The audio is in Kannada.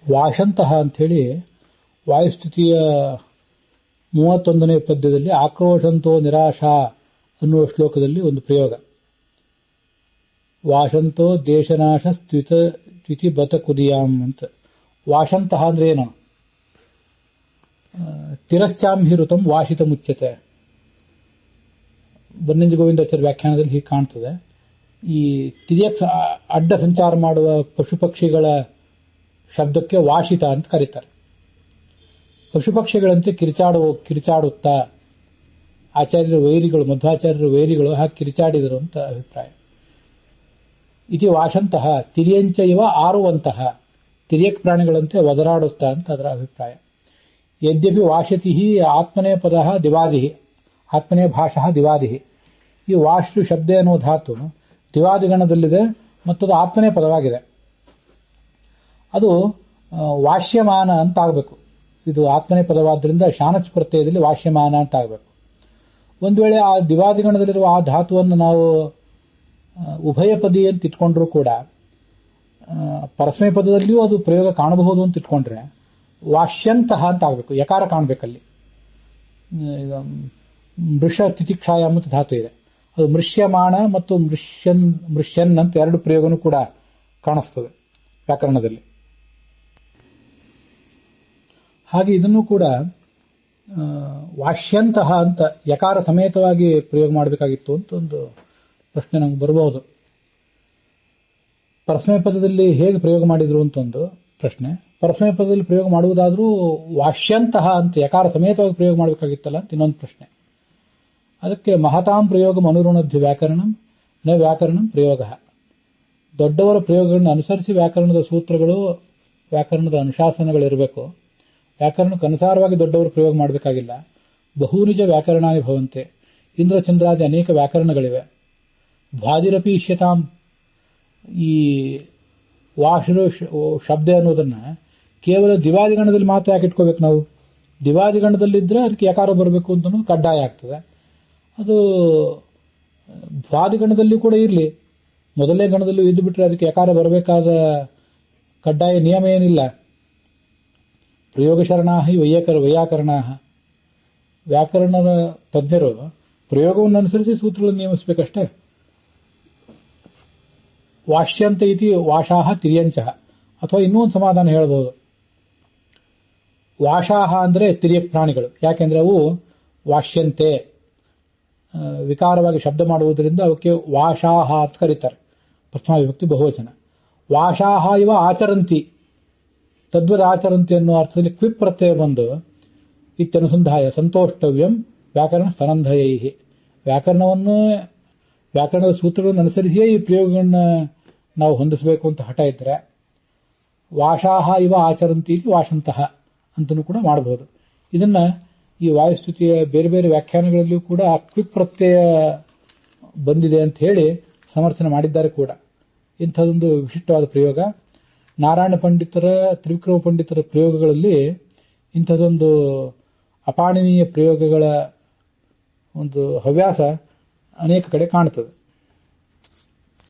ವಾಶಂತಹ ಅಂಥೇಳಿ ವಾಯುಸ್ತುತಿಯ 31ನೇ ಪದ್ಯದಲ್ಲಿ ಆಕ್ರೋಶಂತೋ ನಿರಾಶಾ ಅನ್ನುವ ಶ್ಲೋಕದಲ್ಲಿ ಒಂದು ಪ್ರಯೋಗ. ವಾಶಂತೋ ದೇಶನಾಶ ತ್ವಿತಿ ಬತ ಕುದಿಯಾಂ ಅಂತ. ವಾಶಂತಹ ಅಂದ್ರೆ ಏನು? ತಿರಶ್ಚಾಂಹಿರುತಂ ವಾಶಿತ ಮುಚ್ಯತೆ. ಬನ್ನಂಜ ಗೋವಿಂದಾಚಾರ್ಯ ವ್ಯಾಖ್ಯಾನದಲ್ಲಿ ಹೀಗೆ ಕಾಣ್ತದೆ. ಈ ತಿರಿಯಕ್ ಅಡ್ಡ ಸಂಚಾರ ಮಾಡುವ ಪಶು ಪಕ್ಷಿಗಳ ಶಬ್ದಕ್ಕೆ ವಾಶಿತ ಅಂತ ಕರೀತಾರೆ. ಪಶು ಪಕ್ಷಿಗಳಂತೆ ಕಿರಿಚಾಡುತ್ತಾ ಆಚಾರ್ಯರ ವೈರಿಗಳು, ಮಧ್ವಾಚಾರ್ಯರ ವೈರಿಗಳು ಹಾಗೆ ಕಿರಿಚಾಡಿದರು ಅಂತ ಅಭಿಪ್ರಾಯ. ಇದು ವಾಶಂತಹ ತಿರಿಯಂಚ ಇವ ಆರುವಂತಹ, ತಿರಿಯಕ್ ಪ್ರಾಣಿಗಳಂತೆ ಒದರಾಡುತ್ತಾ ಅಂತ ಅದರ ಅಭಿಪ್ರಾಯ. ಯದ್ಯಪಿ ವಾಶತಿ ಆತ್ಮನೇ ಪದ ದಿವಾದಿ, ಆತ್ಮನೇ ಭಾಷಾ ದಿವಾದಿ. ಈ ವಾಶು ಶಬ್ದ ಅನ್ನೋ ಧಾತು ದಿವಾದಿಗಣದಲ್ಲಿದೆ ಮತ್ತು ಅದು ಆತ್ಮನೇ ಪದವಾಗಿದೆ. ಅದು ವಾಶ್ಯಮಾನ ಅಂತ ಆಗಬೇಕು. ಇದು ಆತ್ಮನೇ ಪದವಾದ್ರಿಂದ ಶಾನಚ್ ಪ್ರತ್ಯಯದಲ್ಲಿ ವಾಶ್ಯಮಾನ ಅಂತ ಆಗಬೇಕು. ಒಂದು ವೇಳೆ ಆ ದಿವಾದಿಗಣದಲ್ಲಿರುವ ಆ ಧಾತುವನ್ನು ನಾವು ಉಭಯ ಪದಿ ಅಂತ ಇಟ್ಕೊಂಡ್ರೂ ಕೂಡ ಪರಸ್ಮೈ ಪದದಲ್ಲಿಯೂ ಅದು ಪ್ರಯೋಗ ಕಾಣಬಹುದು ಅಂತ ಇಟ್ಕೊಂಡ್ರೆ ವಾಶ್ಯಂತಹ ಅಂತ ಆಗಬೇಕು. ಯಕಾರ ಕಾಣಬೇಕಲ್ಲಿ. ಮೃಷ ತಿತಿಕ್ಷಾಯ ಅಂತ ಧಾತು ಇದೆ. ಅದು ಮೃಷ್ಯಮಾಣ ಮತ್ತು ಮೃಷ್ಯನ್ ಅಂತ ಎರಡು ಪ್ರಯೋಗನೂ ಕೂಡ ಕಾಣಿಸ್ತದೆ ವ್ಯಾಕರಣದಲ್ಲಿ. ಹಾಗೆ ಇದನ್ನು ಕೂಡ ವಾಶ್ಯಂತಹ ಅಂತ ಯಕಾರ ಸಮೇತವಾಗಿ ಪ್ರಯೋಗ ಮಾಡಬೇಕಾಗಿತ್ತು ಅಂತ ಒಂದು ಪ್ರಶ್ನೆ ನಮ್ಗೆ ಬರಬಹುದು. ಪರಸ್ಮೈ ಪದದಲ್ಲಿ ಹೇಗೆ ಪ್ರಯೋಗ ಮಾಡಿದ್ರು ಅಂತ ಒಂದು ಪ್ರಶ್ನೆ. ಪರಸ್ಮೈ ಪದದಲ್ಲಿ ಪ್ರಯೋಗ ಮಾಡುವುದಾದ್ರೂ ವಾಶ್ಯಂತಹ ಅಂತ ಯಕಾರ ಸಮೇತವಾಗಿ ಪ್ರಯೋಗ ಮಾಡಬೇಕಾಗಿತ್ತಲ್ಲ ಅಂತ ಇನ್ನೊಂದು ಪ್ರಶ್ನೆ. ಅದಕ್ಕೆ ಮಹತಾಂ ಪ್ರಯೋಗ ಅನುರುಣಧ್ಯ ವ್ಯಾಕರಣಂ ನ ವ್ಯಾಕರಣಂ ಪ್ರಯೋಗ. ದೊಡ್ಡವರ ಪ್ರಯೋಗಗಳನ್ನು ಅನುಸರಿಸಿ ವ್ಯಾಕರಣದ ಸೂತ್ರಗಳು, ವ್ಯಾಕರಣದ ಅನುಶಾಸನಗಳಿರಬೇಕು. ವ್ಯಾಕರಣಕ್ಕೆ ಅನುಸಾರವಾಗಿ ದೊಡ್ಡವರು ಪ್ರಯೋಗ ಮಾಡಬೇಕಾಗಿಲ್ಲ. ಬಹುನಿಜ ವ್ಯಾಕರಣಾನಿ ಭವಂತೆ. ಇಂದ್ರಚಂದ್ರಾದಿ ಅನೇಕ ವ್ಯಾಕರಣಗಳಿವೆ. ಭ್ವಾದಿರಪಿ ಇಷ್ಯತಾಂ. ಈ ವಾಶು ಶಬ್ದ ಅನ್ನೋದನ್ನ ಕೇವಲ ದಿವಾದಿಗಣದಲ್ಲಿ ಮಾತ್ರ ಯಾಕೆ ಇಟ್ಕೋಬೇಕು ನಾವು? ದಿವಾದಿಗಣದಲ್ಲಿದ್ರೆ ಅದಕ್ಕೆ ಯಕಾರ ಬರಬೇಕು ಅಂತ ಅನ್ನೋದು ಕಡ್ಡಾಯ ಆಗ್ತದೆ. ಅದು ಭ್ವಾದಿಗಣದಲ್ಲಿ ಕೂಡ ಇರಲಿ, ಮೊದಲನೇ ಗಣದಲ್ಲೂ ಇದ್ದು ಬಿಟ್ರೆ ಅದಕ್ಕೆ ಯಕಾರ ಬರಬೇಕಾದ ಕಡ್ಡಾಯ ನಿಯಮ ಏನಿಲ್ಲ. ಪ್ರಯೋಗಶರಣಾ ವೈಯಾಕರಣಾ. ವ್ಯಾಕರಣದ ತಜ್ಞರು ಪ್ರಯೋಗವನ್ನು ಅನುಸರಿಸಿ ಸೂತ್ರಗಳನ್ನು ನಿಯಮಿಸಬೇಕಷ್ಟೇ. ವಾಶ್ಯಂತ ಇತಿ ವಾಶಾಹ ತಿರ್ಯಂಚಃ. ಅಥವಾ ಇನ್ನೂ ಒಂದು ಸಮಾಧಾನ ಹೇಳಬಹುದು. ವಾಶಾಹ ಅಂದ್ರೆ ತಿರ್ಯಕ್ ಪ್ರಾಣಿಗಳು. ಯಾಕೆಂದ್ರೆ ಅವು ವಾಶ್ಯಂತೆ ವಿಕಾರವಾಗಿ ಶಬ್ದ ಮಾಡುವುದರಿಂದ ಅವಕ್ಕೆ ವಾಶಾಹ ಅಂತ ಕರೀತಾರೆ. ಪ್ರಥಮ ವಿಭಕ್ತಿ ಬಹುವಚನ. ವಾಶಾಹ ಇವ ಆಚರಂತಿ, ತದ್ವದ ಆಚರಂತಿ ಅನ್ನೋ ಅರ್ಥದಲ್ಲಿ ಕ್ವಿಪ್ ಪ್ರತ್ಯಯ ಬಂದು ಇತ್ಯನುಸಂಧಾಯ ಸಂತೋಷ್ಟವ್ಯಂ ವ್ಯಾಕರಣ ಸ್ತನಂಧಯೈ. ವ್ಯಾಕರಣದ ಸೂತ್ರಗಳನ್ನು ಅನುಸರಿಸಿಯೇ ಈ ಪ್ರಯೋಗಗಳನ್ನ ನಾವು ಹೊಂದಿಸಬೇಕು ಅಂತ ಹಠ ಇದ್ರೆ ವಾಶಾಹ ಇವ ಆಚರಂತಿ ವಾಶಂತಹ ಅಂತಲೂ ಕೂಡ ಮಾಡಬಹುದು. ಇದನ್ನ ಈ ವಾಯುಸ್ತುತಿಯ ಬೇರೆ ಬೇರೆ ವ್ಯಾಖ್ಯಾನಗಳಲ್ಲಿಯೂ ಕೂಡ ಕ್ವಿಪ್ ಪ್ರತ್ಯಯ ಬಂದಿದೆ ಅಂತ ಹೇಳಿ ಸಮರ್ಥನೆ ಮಾಡಿದ್ದಾರೆ ಕೂಡ. ಇಂಥದೊಂದು ವಿಶಿಷ್ಟವಾದ ಪ್ರಯೋಗ. ನಾರಾಯಣ ಪಂಡಿತರ, ತ್ರಿವಿಕ್ರಮ ಪಂಡಿತರ ಪ್ರಯೋಗಗಳಲ್ಲಿ ಇಂಥದೊಂದು ಅಪಾಣನೀಯ ಪ್ರಯೋಗಗಳ ಒಂದು ಹವ್ಯಾಸ ಅನೇಕ ಕಡೆ ಕಾಣುತ್ತದೆ.